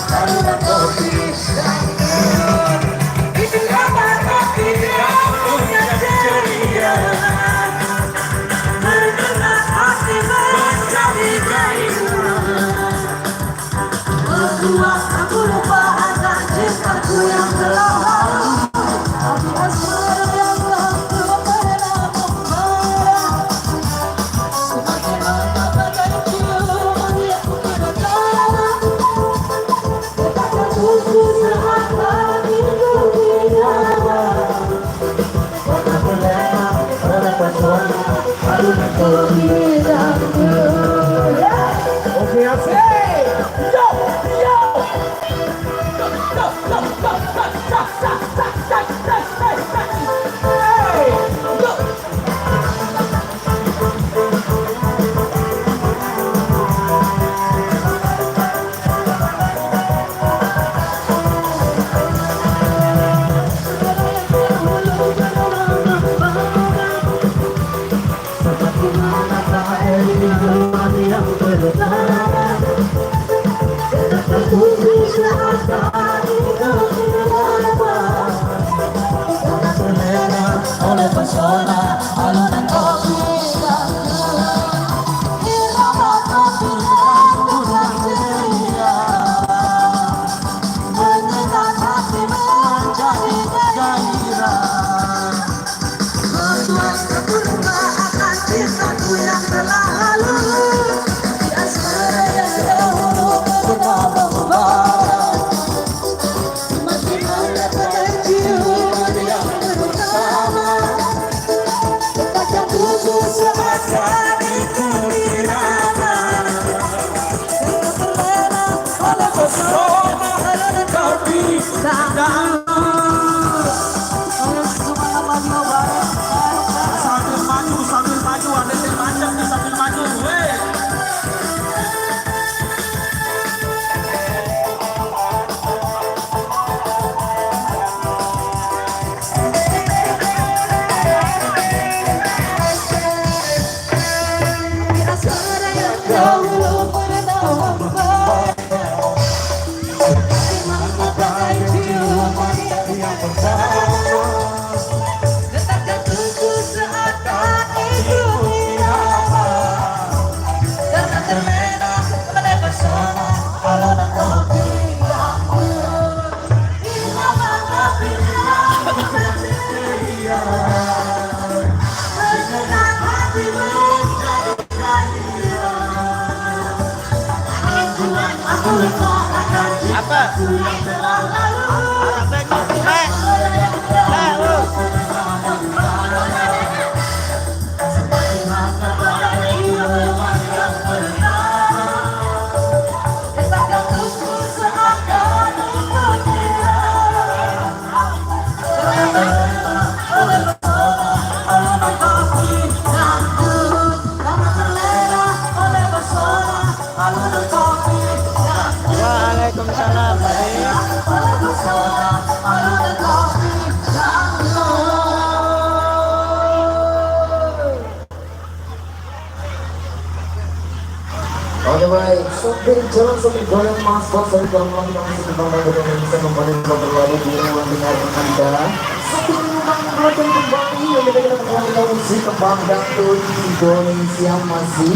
saluran kopi dangdut. Itulah kopi yang punya ceria, mengenal hati menjadi gairah. Membuat aku lupa akan cintaku yang telah lalu. Hati asmara yang tak pernah membara. Semakin lama bagai ciuman yang berdarah. Dekatkan tubuhku saat hatiku diraba. Kota terlena oleh pesona alunan kopi dangdut. Oke, asik. Yo, yo. Go, go, go, go, go, go, go, go, go, go, go. Hey, go. Yang berdarah, dekatkan tubuh saat hatiku diraba. Kota terlena oleh pesona alunan kopi dangdut. Irama kopi dangdut yang ceria, menyengat hati menjadi gairah. Membuat aku lupa akan cintaku yang telah lalu. Sambil maju, ada yang macam nih sambil maju. Dahulu pernah membara. Semangat bagai ciuman yang pertama. Dekatkan tubuh saat hatiku diraba. Karena terlena oleh pesona alunan kopi dangdut. Irama kopi dangdut ceria, mengenal hati menjadi gairah. Aku lupa akan cintaku yang telah lalu. Semakin lama bagai ciuman yang berdarah. Dekatkan tubuh saat hatiku diraba. Terlena oleh pesona alunan kopi dangdut. Karena terlena oleh pesona alunan kopi dangdut. Waalaikumsalam. Oleh pesona alunan kopi dangdut. Oke baik, sopir jalan sopir goyang maskot sopir jalan lagi masih kembali dengan bisa kembali berlalu di ruang dengar Anda. Sopir rumah berlaku kembali yang kita kembali musik kembang dangdut Indonesia masih